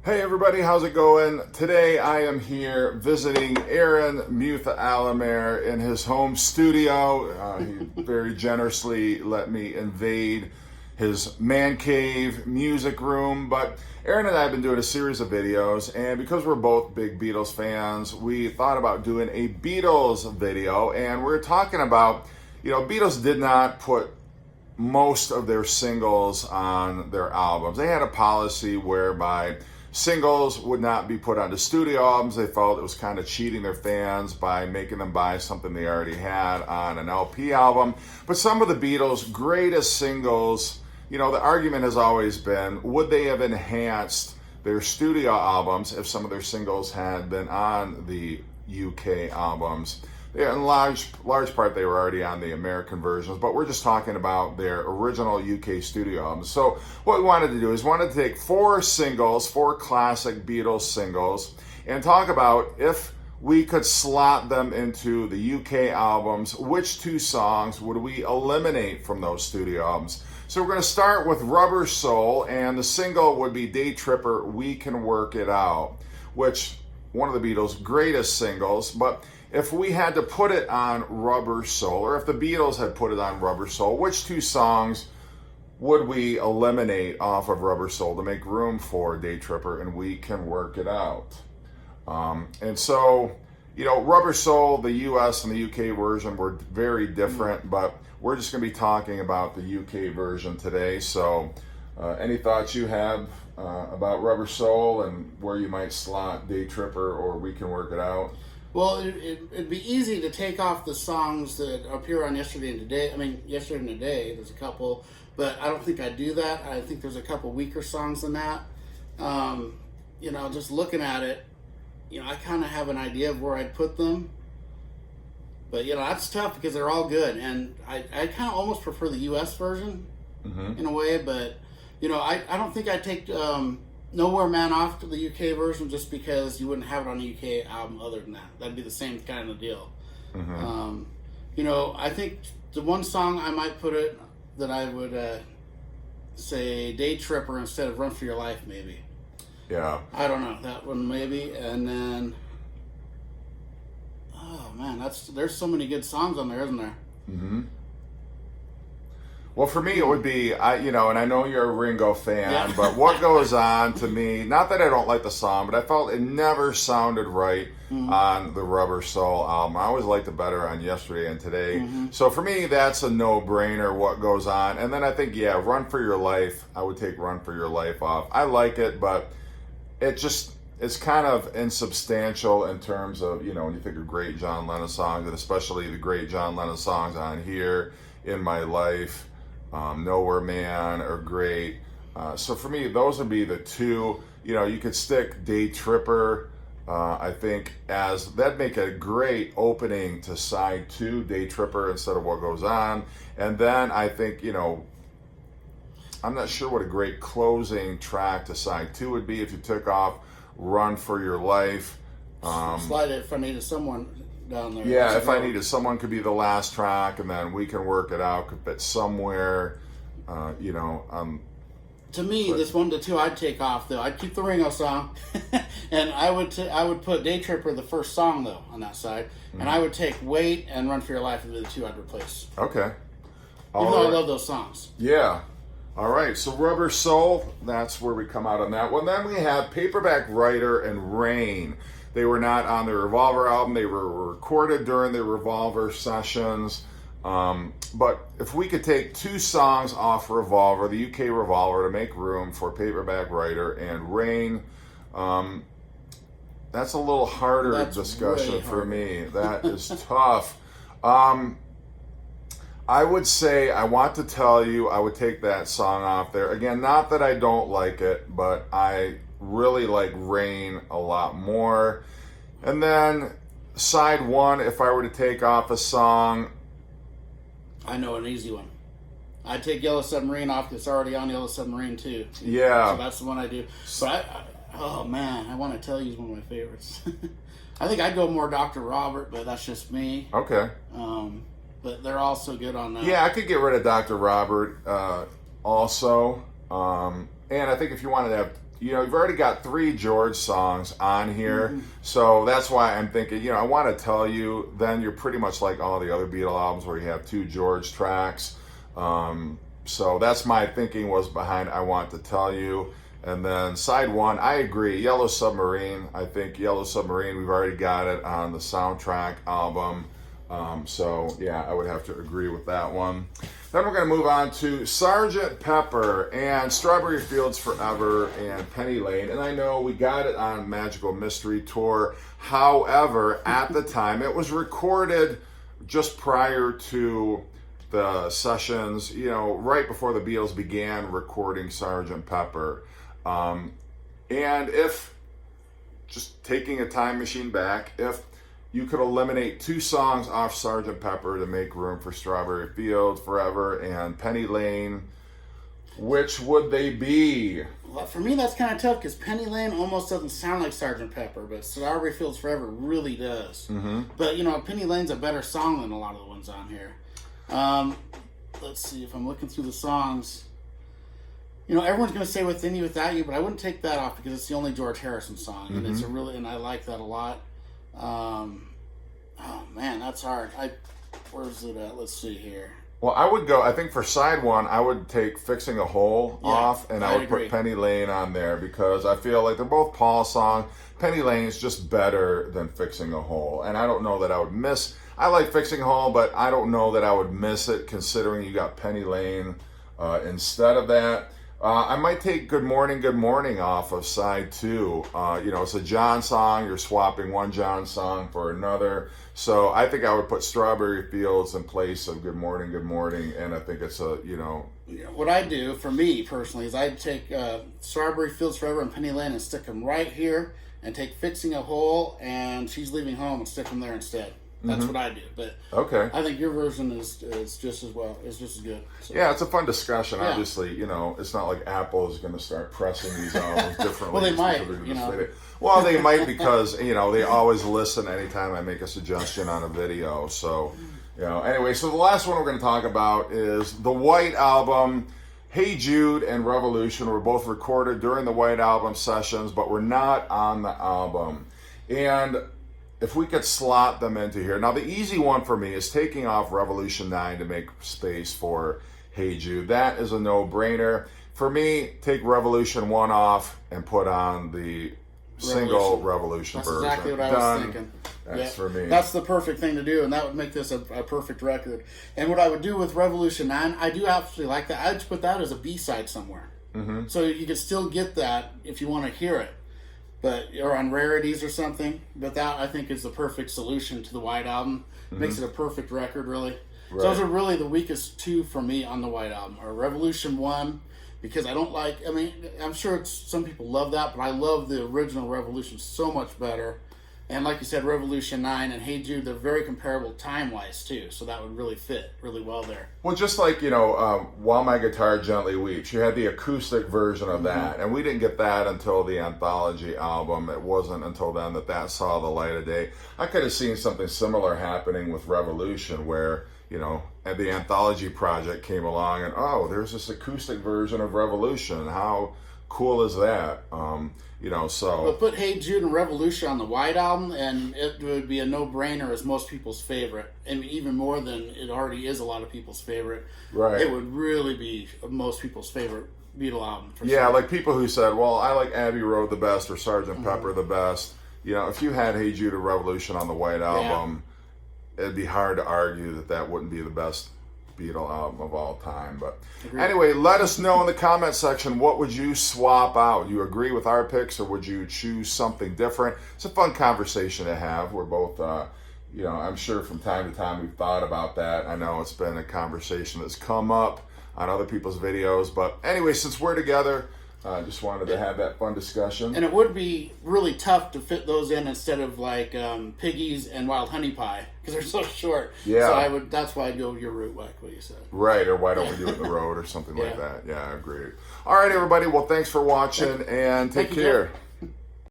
Hey everybody, how's it going? Today I am here visiting Aaron Mutha Alamer in his home studio. He very generously let me invade his man cave music room. But Aaron and I have been doing a series of videos, and because we're both big Beatles fans, we thought about doing a Beatles video. And we're talking about, Beatles did not put most of their singles on their albums. They had a policy whereby singles would not be put onto studio albums. They felt it was kind of cheating their fans by making them buy something they already had on an LP album. But some of the Beatles' greatest singles, the argument has always been, would they have enhanced their studio albums if some of their singles had been on the UK albums? Yeah, in large part, they were already on the American versions, but we're just talking about their original UK studio albums. So what we wanted to do is wanted to take four classic Beatles singles, and talk about if we could slot them into the UK albums, which two songs would we eliminate from those studio albums? So we're going to start with Rubber Soul, and the single would be Day Tripper, We Can Work It Out, which one of the Beatles' greatest singles. But if we had to put it on Rubber Soul, or if the Beatles had put it on Rubber Soul, which two songs would we eliminate off of Rubber Soul to make room for Day Tripper and We Can Work It Out? And so, Rubber Soul, the US and the UK version were very different, but we're just going to be talking about the UK version today. So any thoughts you have about Rubber Soul and where you might slot Day Tripper or We Can Work It Out? Well, it'd be easy to take off the songs that appear on Yesterday and Today. I mean, Yesterday and Today, there's a couple, but I don't think I'd do that. I think there's a couple weaker songs than that. Just looking at it, I kind of have an idea of where I'd put them. But, that's tough because they're all good. And I kind of almost prefer the U.S. version in a way. But, I don't think I'd take Nowhere Man off to the UK version just because you wouldn't have it on a UK album other than that. That'd be the same kind of deal. I think the one song I might put it that I would say Day Tripper instead of Run For Your Life, maybe. Yeah. I don't know. That one maybe. And then, oh man, there's so many good songs on there, isn't there? Mm-hmm. Well, for me, it would be, and I know you're a Ringo fan, but What Goes On, to me, not that I don't like the song, but I felt it never sounded right on the Rubber Soul album. I always liked it better on Yesterday and Today. So for me, that's a no-brainer, What Goes On. And then I think, Run For Your Life, I would take Run For Your Life off. I like it, but it's kind of insubstantial in terms of, when you think of great John Lennon songs, and especially the great John Lennon songs on here, In My Life, Nowhere Man are great. So for me, those would be the two. You could stick Day Tripper, I think, as that'd make a great opening to side 2, Day Tripper, instead of What Goes On. And then I think, I'm not sure what a great closing track to side 2 would be if you took off Run For Your Life. Slide it If I Needed Someone down there. Yeah, If I Needed Someone could be the last track, and then We Can Work It Out could fit somewhere, To me, this 1 to 2 I'd take off, though. I'd keep the Ringo song, and I would put Day Tripper the first song, though, on that side, and I would take Wait and Run For Your Life, and the 2 I'd replace. Okay. Even though I love those songs. Yeah. All right, so Rubber Soul, that's where we come out on that one. Then we have Paperback Writer and Rain. They were not on the Revolver album. They were recorded during the Revolver sessions. But if we could take 2 songs off Revolver, the UK Revolver, to make room for Paperback Writer and Rain, that's a little harder discussion for me. That is tough. I would say, I Want to Tell You, I would take that song off there. Again, not that I don't like it, but I really like Rain a lot more. And then side 1, if I were to take off a song, I know an easy one. I'd take Yellow Submarine off because it's already on Yellow Submarine too. Yeah. So that's the one I do. But I Want to Tell You is one of my favorites. I think I'd go more Dr. Robert, but that's just me. Okay. But they're all so good on that. Yeah, I could get rid of Dr. Robert also. And I think if you wanted to have you've already got 3 George songs on here, so that's why I'm thinking, I Want to Tell You, then you're pretty much like all the other Beatle albums where you have 2 George tracks. So that's my thinking was behind I Want to Tell You. And then side 1, I agree, Yellow Submarine. I think Yellow Submarine, we've already got it on the soundtrack album. So yeah, I would have to agree with that one. Then we're going to move on to Sgt. Pepper and Strawberry Fields Forever and Penny Lane. And I know we got it on Magical Mystery Tour. However, at the time, it was recorded just prior to the sessions, right before the Beatles began recording Sgt. Pepper. And if, just taking a time machine back, if you could eliminate 2 songs off Sgt. Pepper to make room for Strawberry Fields Forever and Penny Lane, which would they be? Well, for me, that's kind of tough because Penny Lane almost doesn't sound like Sgt. Pepper, but Strawberry Fields Forever really does. Mm-hmm. But, Penny Lane's a better song than a lot of the ones on here. Let's see, if I'm looking through the songs, everyone's going to say Within You, Without You, but I wouldn't take that off because it's the only George Harrison song, and it's and I like that a lot. Oh man, that's hard. Where's it at? Let's see here. Well, I think for side 1, I would take Fixing a Hole off, and I would put Penny Lane on there because I feel like they're both Paul songs. Penny Lane is just better than Fixing a Hole, and I don't know that I would miss. I like Fixing a Hole, but I don't know that I would miss it considering you got Penny Lane instead of that. I might take Good Morning off of side 2. It's a John song. You're swapping one John song for another. So I think I would put Strawberry Fields in place of Good Morning. And I think it's What I do, for me personally, is I'd take Strawberry Fields Forever and Penny Lane and stick them right here, and take Fixing a Hole and She's Leaving Home and stick them there instead. That's what I do, but okay. I think your version is just as well. It's just as good. So. Yeah, it's a fun discussion. Yeah. Obviously, it's not like Apple is going to start pressing these albums differently. Well, they might. Well, they might because they always listen anytime I make a suggestion on a video. So, anyway. So the last one we're going to talk about is the White Album. Hey Jude and Revolution were both recorded during the White Album sessions, but were not on the album. And if we could slot them into here. Now, the easy one for me is taking off Revolution 9 to make space for Hey Jude. That is a no-brainer. For me, take Revolution 1 off and put on the single Revolution version. That's exactly what I was thinking. That's for me. That's the perfect thing to do, and that would make this a perfect record. And what I would do with Revolution 9, I do absolutely like that. I'd put that as a B-side somewhere. Mm-hmm. So you could still get that if you want to hear it. Or on rarities or something, but that I think is the perfect solution to the White Album. Makes it a perfect record, really. Right. So those are really the weakest 2 for me on the White Album, or Revolution 1, because I don't like. I'm sure some people love that, but I love the original Revolution so much better. And like you said, Revolution 9 and Hey Jude, they're very comparable time-wise, too. So that would really fit really well there. Well, just like, While My Guitar Gently Weeps, you had the acoustic version of that. And we didn't get that until the anthology album. It wasn't until then that saw the light of day. I could have seen something similar happening with Revolution where, and the anthology project came along and, there's this acoustic version of Revolution. How cool is that? So. But put Hey Jude and Revolution on the White Album, and it would be a no-brainer as most people's favorite, and even more than it already is a lot of people's favorite. Right. It would really be most people's favorite Beatle album. Yeah, like people who said, well, I like Abbey Road the best or Sgt. Pepper the best. If you had Hey Jude or Revolution on the White Album, it'd be hard to argue that wouldn't be the best Beatle album of all time. But anyway, let us know in the comment section, what would you swap out? You agree with our picks, or would you choose something different? It's a fun conversation to have. We're both I'm sure from time to time we've thought about that. I know it's been a conversation that's come up on other people's videos, but anyway, since we're together, I just wanted to have that fun discussion. And it would be really tough to fit those in instead of like Piggies and Wild Honey Pie, because they're so short. Yeah. So that's why I'd go your route, like what you said. Right, or why don't we do it in the road or something like that. Yeah, I agree. All right, everybody. Well, thanks for watching, and take care.